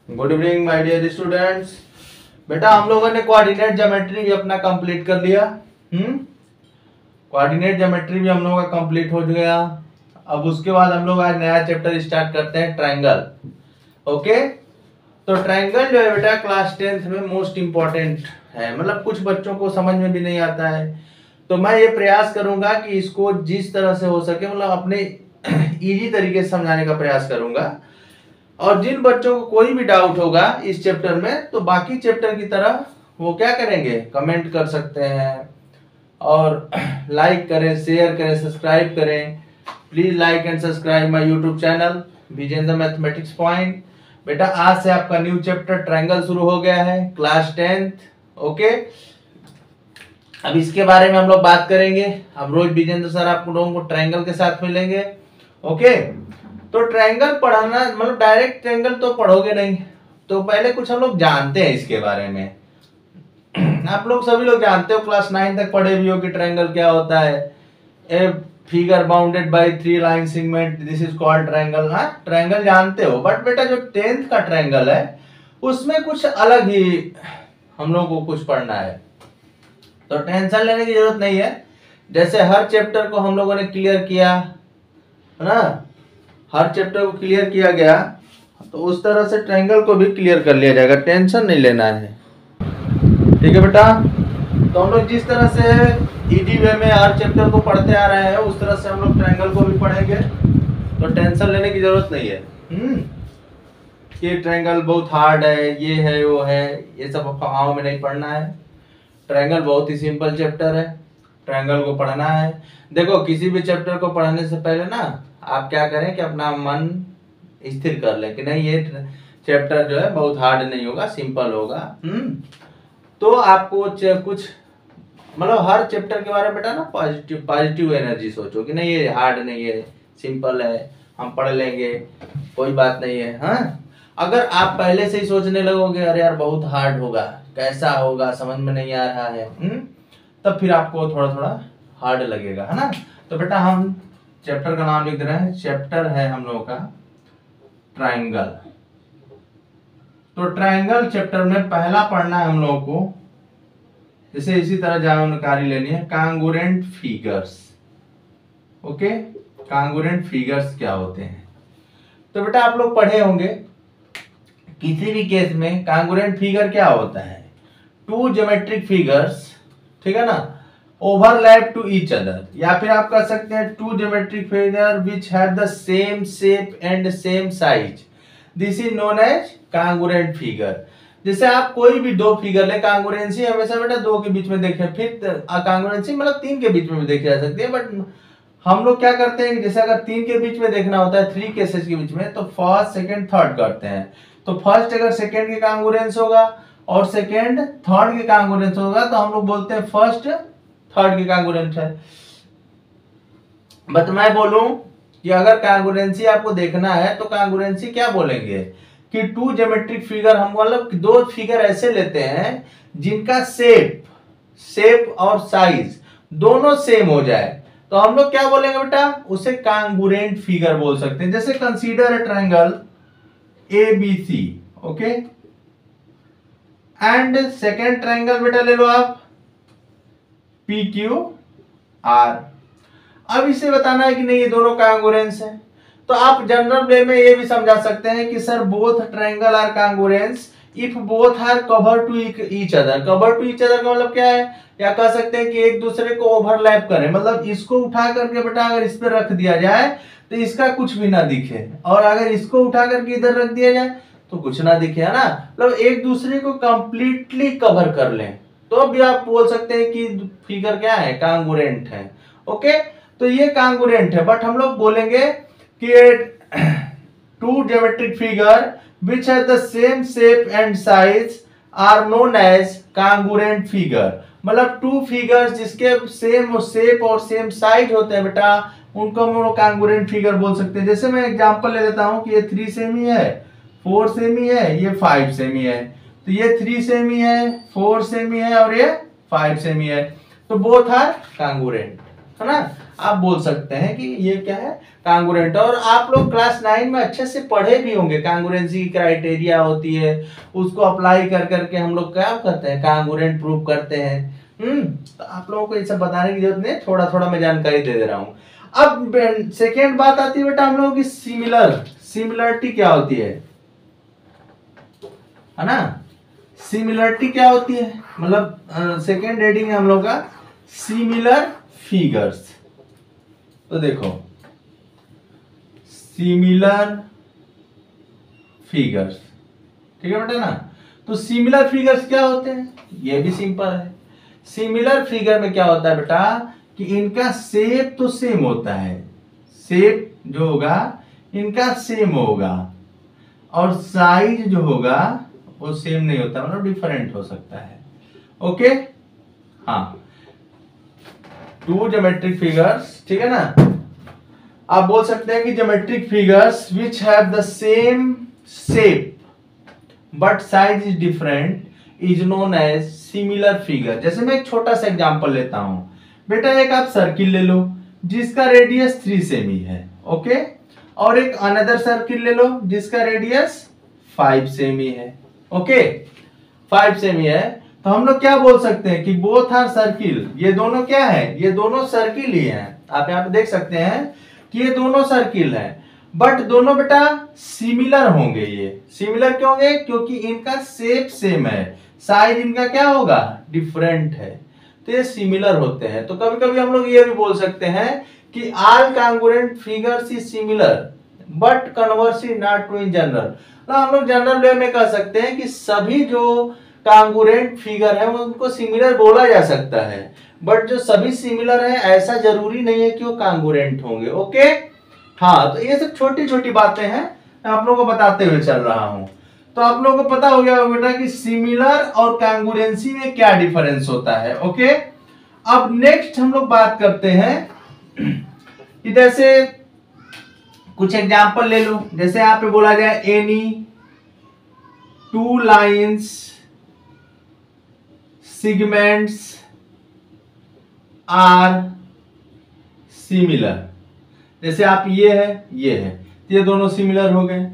Good evening my dear students. बेटा हम लोगों ने कोऑर्डिनेट ज्योमेट्री भी अपना कंप्लीट कर लिया। कोऑर्डिनेट ज्योमेट्री भी हम लोगों का कंप्लीट हो गया। अब उसके बाद हम लोग आज नया चैप्टर स्टार्ट करते हैं, ट्रायंगल। ओके, तो ट्रायंगल जो है बेटा क्लास 10th में मोस्ट इंपॉर्टेंट है, मतलब कुछ बच्चों को समझ में भी नहीं आता है, तो मैं ये प्रयास करूंगा कि इसको जिस तरह से हो सके मतलब अपने इजी तरीके से समझाने का प्रयास करूंगा। और जिन बच्चों को कोई भी डाउट होगा इस चैप्टर में तो बाकी चैप्टर की तरह वो क्या करेंगे, कमेंट कर सकते हैं और लाइक करें, शेयर करें, सब्सक्राइब करें। Please like and subscribe my YouTube channel Vijendra mathematics point. बेटा आज से आपका न्यू चैप्टर ट्रायंगल शुरू हो गया है, क्लास 10th। ओके, अब इसके बारे में हम लोग बात करेंगे। अब रोज विजेंद्र सर आप लोगों को ट्रायंगल के साथ मिलेंगे। ओके, तो ट्रायंगल पढ़ाना मतलब डायरेक्ट ट्रायंगल तो पढ़ोगे नहीं, तो पहले कुछ हम लोग जानते हैं इसके बारे में। आप लोग सभी लोग जानते हो, क्लास 9 तक पढ़े भी हो कि ट्रायंगल क्या होता है। A figure bounded by 3 line segment, this is called triangle. हाँ, ट्रायंगल जानते हो, बट बेटा जो 10th का ट्रायंगल है उसमें कुछ अलग ही हम लोग को कुछ पढ़ना है, तो टेंशन लेने की जरूरत नहीं है। जैसे हर चैप्टर को हम लोगों ने क्लियर किया है ना, हर चैप्टर को क्लियर किया गया, तो उस तरह से ट्रायंगल को भी क्लियर कर लिया जाएगा, टेंशन नहीं लेना है। ठीक है बेटा, तो हम लोग जिस तरह से इजी वे में हर चैप्टर को पढ़ते आ रहे हैं उस तरह से हम लोग ट्रायंगल को भी पढ़ेंगे, तो टेंशन लेने की जरूरत नहीं है। कि ट्रायंगल बहुत हार्ड है, ये है वो है, ये सब अफवाहों में नहीं पढ़ना है। ट्रायंगल बहुत ही सिंपल चैप्टर है, ट्रायंगल को पढ़ना है। देखो किसी भी चैप्टर को पढ़ने से पहले ना आप क्या करें कि अपना मन स्थिर कर लें कि नहीं ये चैप्टर जो है बहुत हार्ड नहीं होगा, सिंपल होगा। तो आपको कुछ मतलब हर चैप्टर के बारे में बेटा ना पॉजिटिव एनर्जी सोचो कि नहीं ये हार्ड नहीं है, सिंपल है, हम पढ़ लेंगे, कोई बात नहीं है। हाँ, अगर आप पहले से ही सोचने लगोगे अरे यार बहुत हार्ड होगा, कैसा होगा, समझ में नहीं आ रहा है, तब फिर आपको थोड़ा थोड़ा हार्ड लगेगा, है ना। तो बेटा हम चैप्टर का नाम लिख रहे हैं, चैप्टर है हम लोगों का ट्रायंगल। तो ट्रायंगल चैप्टर में पहला पढ़ना है हम लोगों को, जैसे इसी तरह जानकारी लेनी है, congruent figures. Okay, congruent figures क्या होते हैं। तो बेटा आप लोग पढ़े होंगे किसी भी केस में कांगुरेंट फिगर क्या होता है, टू ज्योमेट्रिक फिगर्स, ठीक है ना, ओवरलैप टू ईच अदर, या फिर आप कह सकते हैं two geometric figure which have the same shape and same size, this is known as congruent figure. जैसे आप कोई भी दो फिगर ले, कांगुरेंसी हमेशा बेटा दो के बीच में देखें, फिर कांगुरेंसी मतलब तीन के बीच में भी देखी जा सकती है, बट हम लोग क्या करते हैं जैसे अगर तीन के बीच में देखना होता है, 3 केसेस के बीच में, तो फर्स्ट सेकंड थर्ड करते हैं। तो फर्स्ट अगर सेकंड के कांगुरेंस होगा और सेकंड थर्ड के कांगुरेंस होगा तो हम लोग बोलते हैं फर्स्ट थर्ड के कांगुरेंस है। बट मैं बोलूं कि अगर कांगुरेंसी आपको देखना है तो कांगुरेंसी क्या बोलेंगे कि टू ज्योमेट्रिक फिगर, हम मतलब दो फिगर ऐसे लेते हैं जिनका शेप और साइज दोनों सेम हो जाए, तो हम लोग क्या बोलेंगे बेटा, उसे कांगुरेंट फिगर बोल सकते हैं। जैसे consider a triangle ABC, okay, and second triangle बेटा ले लो आप PQR। अब इसे बताना है कि नहीं ये दोनों कांगुरेंस है, तो आप जनरल वे में ये भी समझा सकते हैं कि sir both triangle are congruence if both are cover to each other. Cover to each other का मतलब क्या है, या कह सकते हैं कि एक दूसरे को ओवरलैप करें, मतलब इसको उठा करके बेटा अगर इस पे रख दिया जाए तो इसका कुछ भी ना दिखे, और अगर इसको उठा करके इधर रख दिया जाए तो कुछ ना दिखे, है ना, मतलब एक दूसरे को कंप्लीटली कवर कर लें, तो भी आप बोल सकते हैं कि फिगर क्या है, कांगुरेंट है। ओके, तो ये कांगुरेंट है, बट हम लोग बोलेंगे कि two geometric figure which has the same shape and size are known as congruent figure। मतलब टू फिगर्स जिसके सेम शेप और सेम साइज होते हैं बेटा उनको हम लोग कांगुरेंट फिगर बोल सकते हैं। जैसे मैं एग्जांपल ले लेता हूं कि ये 3 सेम ही है, 4 सेम ही है, ये 5 सेम ही है, तो ये 3 सेम ही है, 4 सेम ही है और ये 5 सेम ही है, तो बोथ आर कांगुरेंट। है ना, आप बोल सकते हैं कि ये क्या है, कांगुरेंट। और आप लोग क्लास 9 में अच्छे से पढ़े भी होंगे, कांगुरेंसी की क्राइटेरिया होती है, उसको अप्लाई कर करके हम लोग क्या करते हैं, कांगुरेंट प्रूव करते हैं। तो आप लोगों को ये सब बताने की जरूरत नहीं, थोड़ा थोड़ा मैं जानकारी दे रहा हूँ। अब सेकेंड बात आती है बेटा हम लोगों की सिमिलरिटी क्या होती है ना, सिमिलरिटी क्या होती है, मतलब सेकेंड हेडिंग है हम लोग का सिमिलर फिगर्स। तो देखो सिमिलर फिगर्स, ठीक है बेटा ना। तो सिमिलर फिगर्स क्या होते हैं, ये भी सिंपल है। सिमिलर फिगर में क्या होता है बेटा कि इनका शेप तो सेम होता है, शेप जो होगा इनका सेम होगा, और साइज जो होगा वो सेम नहीं होता, मतलब डिफरेंट हो सकता है। ओके, हाँ, टू ज्योमेट्रिक फिगर्स, ठीक है ना। आप बोल सकते हैं कि geometric figures which have the same shape but size is different is known as similar figure. जैसे मैं एक छोटा सा एग्जांपल लेता हूं बेटा, एक आप सर्किल ले लो जिसका रेडियस 3 सेमी है, ओके, और एक अनदर सर्किल ले लो जिसका रेडियस 5 सेमी है, ओके, 5 सेमी है। तो हम लोग क्या बोल सकते हैं कि बोथ आर सर्किल, ये दोनों क्या है, ये दोनों सर्किल ही हैं। आप यहाँ पे देख सकते हैं कि ये दोनों सर्किल हैं, बट दोनों बेटा सिमिलर होंगे। ये सिमिलर क्यों होंगे, क्योंकि इनका शेप सेम है, साइज इनका क्या होगा, डिफरेंट है, तो ये सिमिलर होते हैं। तो कभी कभी हम लोग ये भी बोल सकते हैं कि all congruent figures is similar but conversely not true in general. तो हम लोग जनरल वे में कह सकते हैं कि सभी जो कांग्रुएंट फिगर है उनको सिमिलर बोला जा सकता है, बट जो सभी सिमिलर है ऐसा जरूरी नहीं है कि वो कांग्रुएंट होंगे। ओके, हाँ, तो ये सब छोटी छोटी बातें हैं, मैं आप लोगों को बताते हुए चल रहा हूं। तो आप लोगों को पता हो गया बेटा कि सिमिलर और कांग्रुएंसी में क्या डिफरेंस होता है। ओके, अब नेक्स्ट हम लोग बात करते हैं कि जैसे कुछ एग्जांपल ले लो, जैसे यहाँ पे बोला जाए any two lines segments are similar. जैसे आप ये है, ये दोनों सिमिलर हो गए,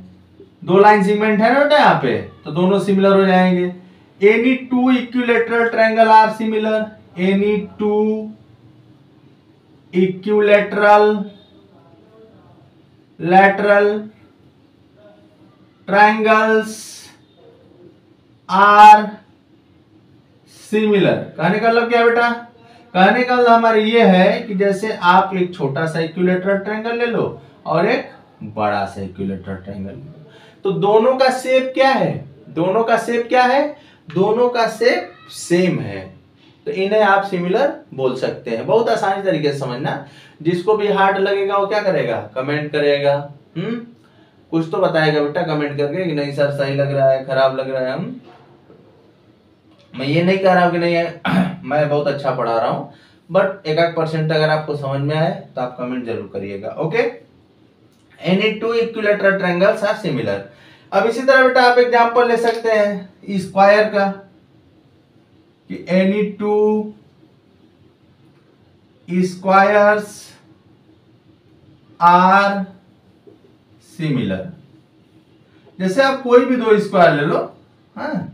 दो लाइन सेगमेंट है ना बेटा यहाँ पे, तो दोनों सिमिलर हो जाएंगे। Any two equilateral triangle are similar, any two equilateral lateral triangles are similar. कहने का मतलब क्या बेटा, कहने का मतलब हमारा ये है कि जैसे आप एक छोटा सा इक्विलैटरल ट्रायंगल ले लो और एक बड़ा सा इक्विलैटरल ट्रायंगल ले लो, तो दोनों का शेप क्या है, दोनों का शेप क्या है, दोनों का शेप सेम है, तो इन्हें आप सिमिलर बोल सकते हैं। बहुत आसानी तरीके से समझना, जिसको भी हार्ड लगेगा वो क्या करेगा, कमेंट करेगा, कुछ तो बताएगा बेटा कमेंट करके कि नहीं सर सही लग रहा है, खराब लग रहा है। मैं ये नहीं कह रहा हूं कि नहीं है, मैं बहुत अच्छा पढ़ा रहा हूं, बट 1% अगर आपको समझ में आए तो आप कमेंट जरूर करिएगा। Okay, any two equilateral triangles are similar. अब इसी तरह बेटा आप एग्जांपल ले सकते हैं स्क्वायर का, कि any two squares are similar. जैसे आप कोई भी दो स्क्वायर ले लो, हाँ,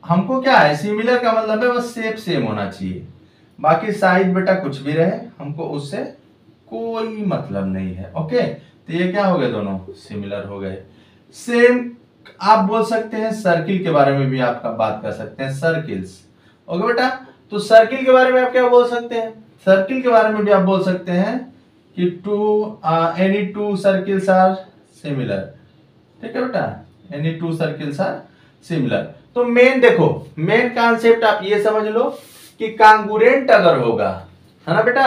हमको क्या है, सिमिलर का मतलब है बस शेप सेम होना चाहिए, बाकी साइज बेटा कुछ भी रहे हमको उससे कोई मतलब नहीं है। ओके, तो ये क्या हो गए, दोनों सिमिलर हो गए। सेम आप बोल सकते हैं सर्किल के बारे में भी आपका बात कर सकते हैं, सर्किल्स। ओके बेटा, तो सर्किल के बारे में आप क्या बोल सकते हैं, सर्किल के बारे में भी आप बोल सकते हैं कि any two circles are similar. ठीक है बेटा, any two circles are similar. तो मेन देखो, मेन कॉन्सेप्ट आप ये समझ लो कि कांगुरेंट अगर होगा, है ना बेटा,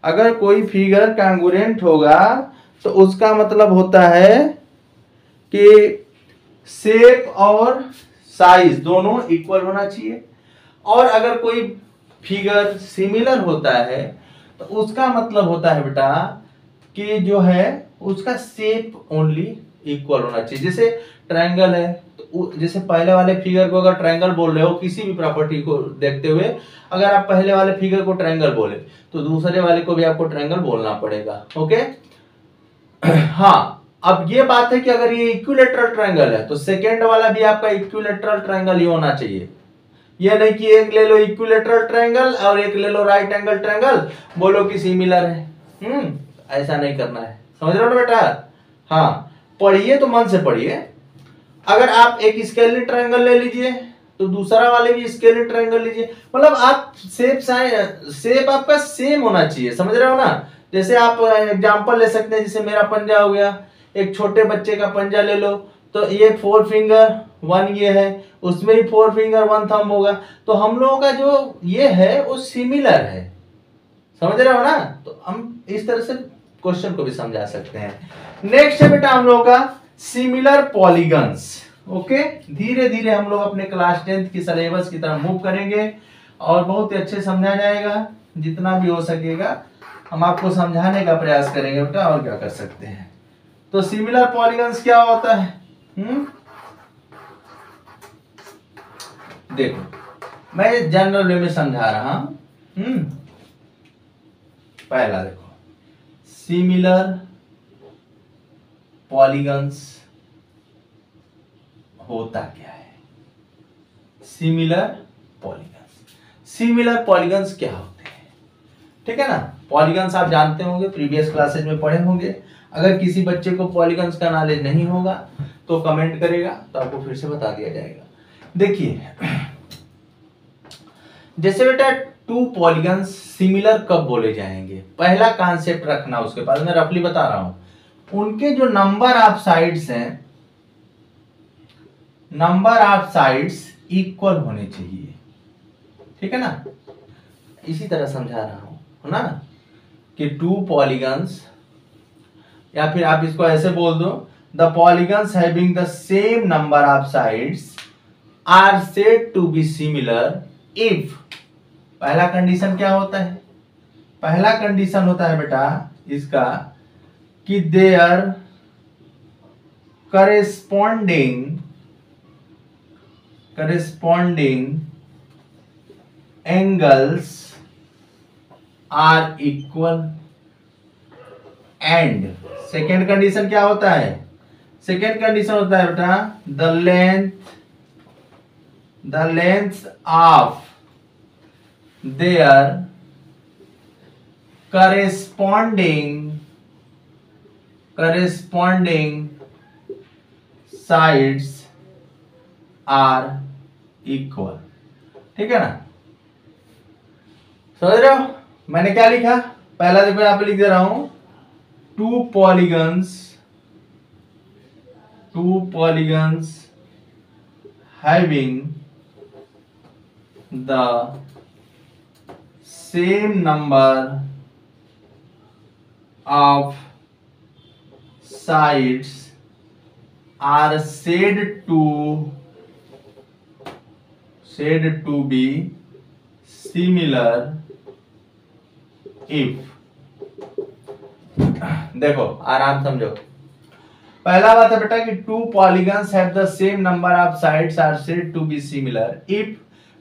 अगर कोई फिगर कांगुरेंट होगा तो उसका मतलब होता है कि शेप और साइज दोनों इक्वल होना चाहिए, और अगर कोई फिगर सिमिलर होता है तो उसका मतलब होता है बेटा कि जो है उसका शेप ओनली इक्वल होना चाहिए। जैसे ट्रायंगल है, तो जैसे पहले वाले फिगर को अगर ट्रायंगल बोल रहे हो किसी भी प्रॉपर्टी को देखते हुए, अगर आप पहले वाले फिगर को ट्रायंगल बोले तो दूसरे वाले को भी आपको ट्रायंगल बोलना पड़ेगा। ओके हाँ, अब ये बात है कि अगर ये इक्विलेटरल ट्रायंगल है तो सेकेंड वाला भी आपका इक्विलेटरल ट्रायंगल ही होना चाहिए। ये नहीं कि एक ले लो इक्विलेटरल ट्रायंगल और एक ले लो राइट एंगल ट्रायंगल, बोलो कि सिमिलर है। ऐसा नहीं करना है, समझ रहे हो ना बेटा। हाँ, पढ़िए तो मन से पढ़िए। अगर आप एक स्केलिन ट्रायंगल ले लीजिए तो दूसरा वाले भी स्केलिन ट्रायंगल लीजिए, मतलब आप शेप आपका सेम होना चाहिए, समझ रहे हो ना। जैसे आप एग्जांपल ले सकते हैं, जैसे मेरा पंजा हो गया, एक छोटे बच्चे का पंजा ले लो, तो ये 4 फिंगर 1 ये है, उसमें भी 4 फिंगर 1 थंब होगा, तो हम लोगों का जो ये है वो सिमिलर है, समझ रहे हो ना। तो हम इस तरह से क्वेश्चन को भी समझा सकते हैं। नेक्स्ट है बेटा हम लोगों का सिमिलर पॉलीगन्स। ओके, धीरे धीरे हम लोग अपने क्लास 10th की सिलेबस की तरफ मूव करेंगे और बहुत ही अच्छे समझा जाएगा, जितना भी हो सकेगा हम आपको समझाने का प्रयास करेंगे बेटा, और क्या कर सकते हैं। तो सिमिलर पॉलीगन्स क्या होता है? देखो मैं जनरल वे में समझा रहा हूं। पहला देखो सिमिलर पॉलीगन्स होता क्या है। सिमिलर पॉलीगन्स क्या होते हैं, ठीक है ना। पॉलीगन्स आप जानते होंगे, प्रीवियस क्लासेज में पढ़े होंगे। अगर किसी बच्चे को पॉलीगन्स का नॉलेज नहीं होगा तो कमेंट करेगा तो आपको फिर से बता दिया जाएगा। देखिए जैसे बेटा 2 पॉलीगन्स सिमिलर कब बोले जाएंगे, पहला कॉन्सेप्ट रखना उसके बाद मैं रफली बता रहा हूं। उनके जो नंबर ऑफ साइड्स हैं, नंबर ऑफ साइड्स इक्वल होने चाहिए, ठीक है ना। इसी तरह समझा रहा हूं, है ना, कि 2 पॉलीगन्स, या फिर आप इसको ऐसे बोल दो, the polygons having the same number of sides are said to be similar if. पहला कंडीशन क्या होता है? पहला कंडीशन होता है बेटा इसका कि their corresponding angles are equal. And second condition क्या होता है? सेकेंड कंडीशन होता है बेटा the length of their corresponding sides are equal, ठीक है ना। समझ रहे हो मैंने क्या लिखा? पहला देखो यहां पे लिख दे रहा हूं, 2 polygons having the same number of sides are said to be similar if। देखो आराम समझो। पहला बात है बेटा कि 2 polygons have the same number of sides are said to be similar if।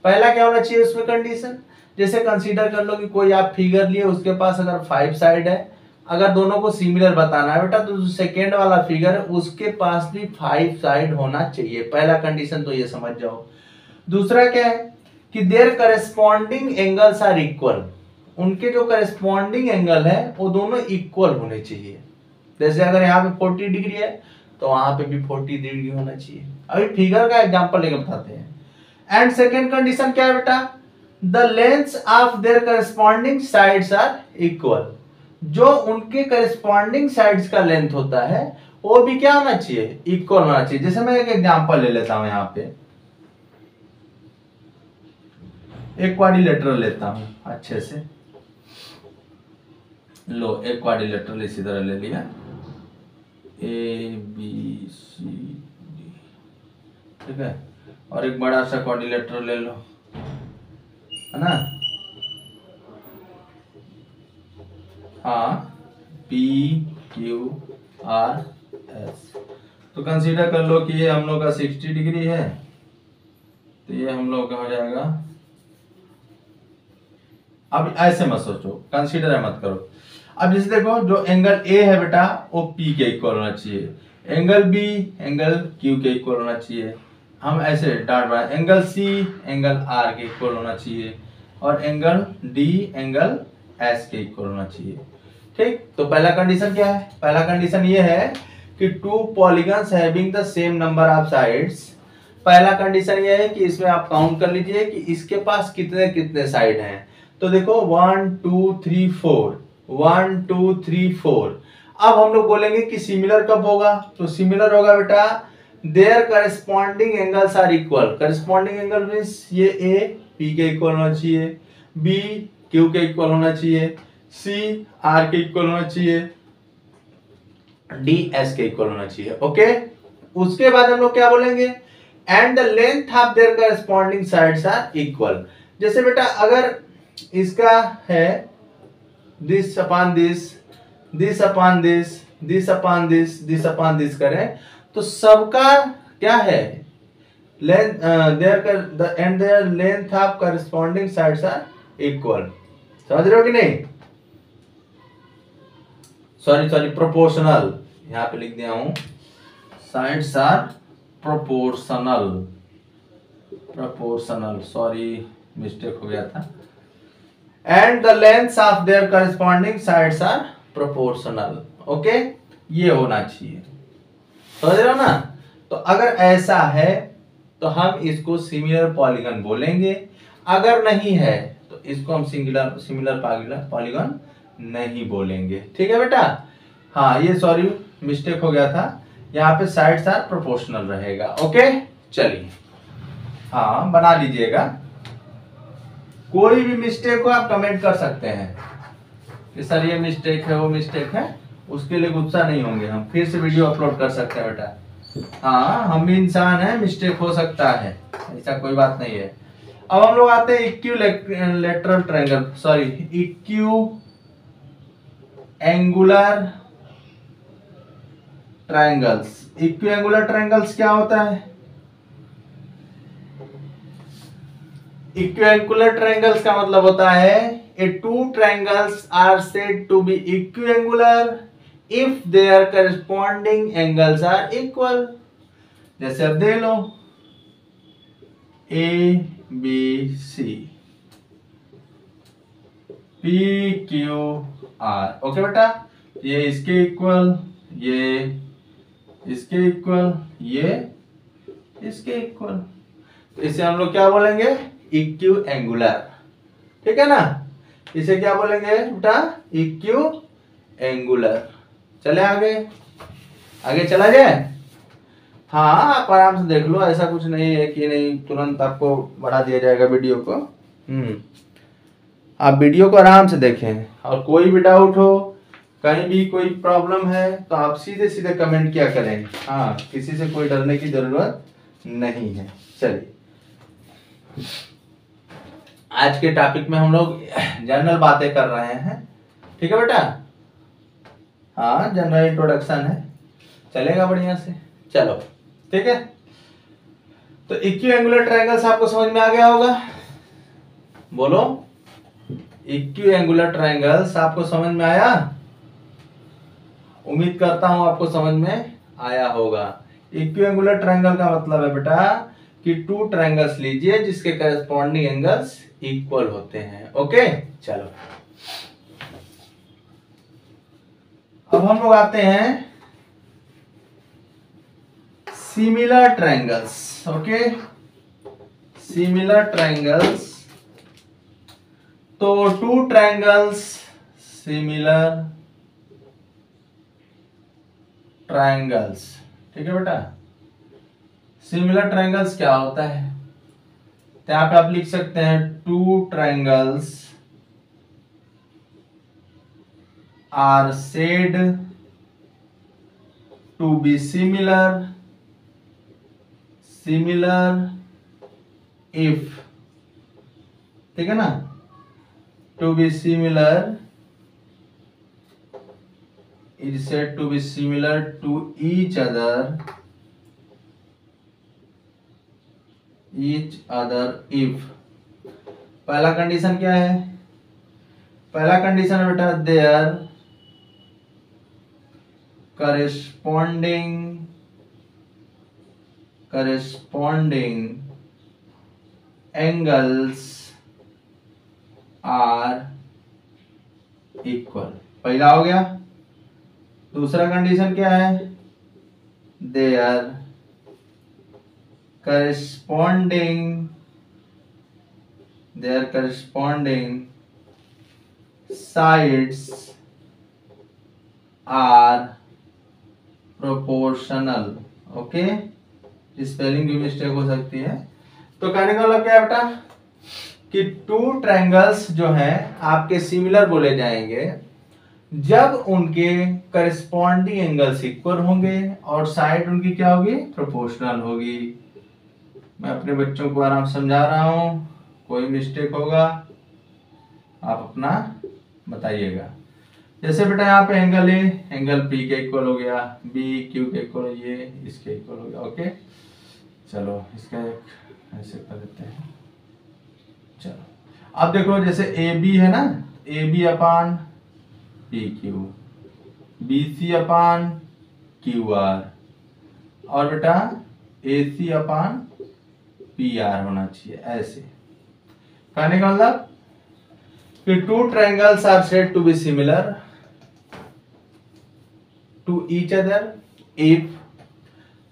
पहला क्या होना चाहिए उसमें कंडीशन? जैसे कंसीडर कर लो कि कोई आप फिगर लिए, उसके पास अगर 5 साइड है, अगर दोनों को सिमिलर बताना है बेटा तो जो सेकेंड वाला फिगर है उसके पास भी 5 साइड होना चाहिए। पहला कंडीशन तो ये समझ जाओ। दूसरा क्या है कि their corresponding angles are equal. उनके जो करेस्पॉन्डिंग एंगल है वो दोनों इक्वल होने चाहिए। जैसे अगर यहाँ पे 40 डिग्री है तो वहां पे भी 40 डिग्री होना चाहिए। अभी फिगर का एग्जांपल लेकर बताते हैं। एंड सेकेंड कंडीशन क्या है बेटा? The length of their corresponding sides are equal. जो उनके करेस्पॉन्डिंग साइड्स का लेंथ होता है वो भी क्या होना चाहिए? इक्वल होना चाहिए। जैसे मैं एक एग्जांपल ले लेता हूं, यहाँ पे एक क्वाड्रिलेटरल लेता हूं, अच्छे से लो, एक क्वाड्रिलेटरल इसी तरह ले लिया, ABCD, ठीक है। और एक बड़ा सा क्वाड्रिलेटरल ले लो, है ना, हाँ, PQRS। तो तो कंसीडर कर लो कि ये हम लोग का 60 डिग्री है, तो ये हम लोग का हो जाएगा। अब ऐसे मत सोचो, कंसीडर मत करो। अब जैसे देखो, जो एंगल ए है बेटा वो पी के इक्वल होना चाहिए, एंगल बी एंगल क्यू के इक्वल होना चाहिए, हम ऐसे डाट रहा है, एंगल सी एंगल आर के इक्वल होना चाहिए, और एंगल डी एंगल एस के इक्वल होना चाहिए। ठीक, तो पहला कंडीशन क्या है? पहला कंडीशन ये है कि to polygons having the same number of sides. पहला कंडीशन ये है कि इसमें आप काउंट कर लीजिए कि इसके पास कितने कितने साइड हैं। तो देखो 1 2 3 4, 1 2 3 4। अब हम लोग बोलेंगे कि सिमिलर कब होगा? तो सिमिलर होगा बेटा their corresponding angles are equal. Corresponding angle means ये ए पी के इक्वल होना चाहिए, बी क्यू के इक्वल होना चाहिए, सी आर के इक्वल होना चाहिए, डी एस के इक्वल होना चाहिए। ओके, उसके बाद हम लोग क्या बोलेंगे? And the length of their corresponding sides are equal. जैसे बेटा अगर इसका है this upon this, this upon this, this upon this, this upon this करें तो सबका क्या है? Length there and there length of corresponding sides are equal. समझ रहे हो कि नहीं? सॉरी प्रोपोर्शनल, यहां पे लिख दिया हूं sides are proportional, proportional, sorry mistake हो गया था। And the lengths of their corresponding sides are proportional. Okay, ये होना चाहिए, समझ रहे हो ना? तो अगर ऐसा है तो हम इसको सिमिलर पॉलीगन बोलेंगे, अगर नहीं है तो इसको हम सिमिलर पॉलीगन नहीं बोलेंगे। ठीक है बेटा? हाँ, ये सॉरी मिस्टेक हो गया था, यहाँ पे साइड्स आर प्रोपोर्शनल रहेगा। ओके, चलिए हाँ बना लीजिएगा। कोई भी मिस्टेक हो आप कमेंट कर सकते हैं कि सर ये मिस्टेक है वो मिस्टेक है, उसके लिए गुस्सा नहीं होंगे, हम फिर से वीडियो अपलोड कर सकते हैं बेटा। हाँ, हम भी इंसान हैं, मिस्टेक हो सकता है, ऐसा कोई बात नहीं है। अब हम लोग आते हैं equilateral triangle, sorry equiangular triangles. Equiangular triangles क्या होता है? इक्विएंगुलर ट्रायंगल्स का मतलब होता है a two triangles are said to be equiangular if their corresponding angles are equal. जैसे अब देख लो A B C P Q R. Okay बेटा, ये इसके इक्वल, ये इसके इक्वल, ये इसके इक्वल, तो इसे हम लोग क्या बोलेंगे? इक्यू एंगुलर। ठीक है ना? इसे क्या बोलेंगे बेटा? इक्यू एंगुलर। चले आगे, आगे चला जाए। हाँ, आप आराम से देख लो, ऐसा कुछ नहीं है कि नहीं तुरंत आपको बढ़ा दिया जाएगा वीडियो को। आप वीडियो को आराम से देखें, और कोई भी डाउट हो, कहीं भी कोई प्रॉब्लम है तो आप सीधे सीधे कमेंट किया करें। हाँ, किसी से कोई डरने की जरूरत नहीं है। चलिए, आज के टॉपिक में हम लोग जनरल बातें कर रहे हैं। ठीक है बेटा? हाँ, जनरल इंट्रोडक्शन है, चलेगा बढ़िया से। चलो ठीक है, तो इक्विएंगुलर ट्रायंगल्स आपको समझ में आ गया होगा, बोलो। इक्विएंगुलर ट्रायंगल्स आपको समझ में आया? उम्मीद करता हूं आपको समझ में आया होगा। इक्विएंगुलर ट्रायंगल का मतलब है बेटा कि टू ट्रायंगल्स लीजिए जिसके करस्पॉन्डिंग एंगल्स इक्वल होते हैं। ओके, चलो अब हम लोग आते हैं similar triangles. Okay, similar triangles, तो टू ट्रायंगल्स, सिमिलर ट्रायंगल्स। ठीक है बेटा? सिमिलर ट्रायंगल्स क्या होता है? तो यहाँ पे आप लिख सकते हैं two triangles are said to be similar if, ठीक है ना, to be similar is said to be similar to each other each other if, पहला कंडीशन क्या है, पहला कंडीशन है बेटा their corresponding angles are equal, पहला हो गया। दूसरा कंडीशन क्या है, their corresponding sides are proportional। Okay, spelling की मिस्टेक हो सकती है। तो कहने का मतलब क्या है बेटा कि टू ट्रायंगल्स जो हैं आपके सिमिलर बोले जाएंगे जब उनके करस्पॉन्डिंग एंगल्स इक्वल होंगे और साइड उनकी क्या होगी, प्रोपोर्शनल होगी। मैं अपने बच्चों को आराम समझा रहा हूं, कोई मिस्टेक होगा आप अपना बताइएगा। जैसे बेटा यहाँ पे एंगल ए एंगल पी के इक्वल हो गया, बी क्यू के इक्वल, ये इसके इक्वल हो गया। ओके, चलो इसका एक ऐसे कर देते हैं। चलो अब देखो, जैसे ए बी है ना, A B upon P Q, B C upon Q R, और बेटा ए सी अपान पी आर होना चाहिए। ऐसे कहने का मतलब कि two triangles are said to be similar to each other if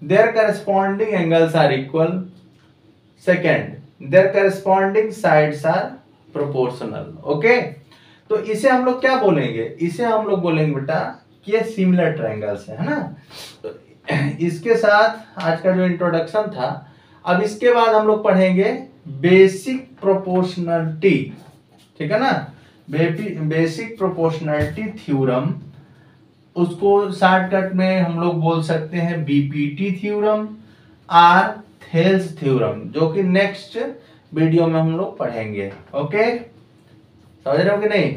their corresponding angles are equal, second their corresponding sides are proportional। Okay, तो इसे हम लोग क्या बोलेंगे, इसे हम लोग बोलेंगे बेटा कि ये सिमिलर ट्रायंगल्स है ना। तो इसके साथ आज का जो इंट्रोडक्शन था, अब इसके बाद हम लोग पढ़ेंगे बेसिक प्रोपोर्शनलिटी, ठीक है ना, बेसिक प्रोपोर्शनलिटी थ्योरम, उसको शॉर्टकट में हम लोग बोल सकते हैं बीपीटी थ्योरम और थेल्स थ्योरम, जो कि नेक्स्ट वीडियो में हम लोग पढ़ेंगे। ओके, समझ रहे हो कि नहीं?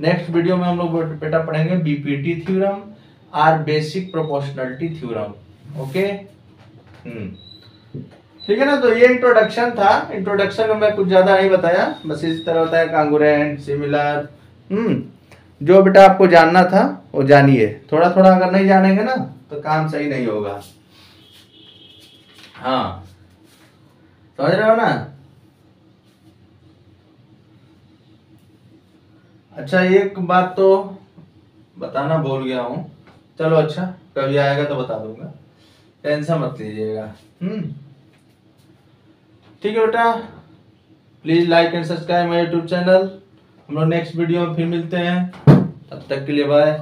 नेक्स्ट वीडियो में हम लोग बेटा पढ़ेंगे बीपीटी थ्योरम और बेसिक प्रोपोर्शनलिटी थ्योरम। ओके, ठीक है ना। तो ये इंट्रोडक्शन था, इंट्रोडक्शन में मैं कुछ ज्यादा नहीं बताया, बस इस तरह बताया कांग्रुएंट, सिमिलर, जो बेटा आपको जानना था वो जानिए। थोड़ा थोड़ा अगर नहीं जानेंगे ना तो काम सही नहीं होगा। हाँ, समझ रहे हो ना? अच्छा, एक बात तो बताना भूल गया हूँ, चलो अच्छा कभी आएगा तो बता दूंगा, टेंशन मत लीजिएगा। ठीक है बेटा, please like and subscribe my YouTube channel. हम लोग नेक्स्ट वीडियो में फिर मिलते हैं, तब तक के लिए बाय।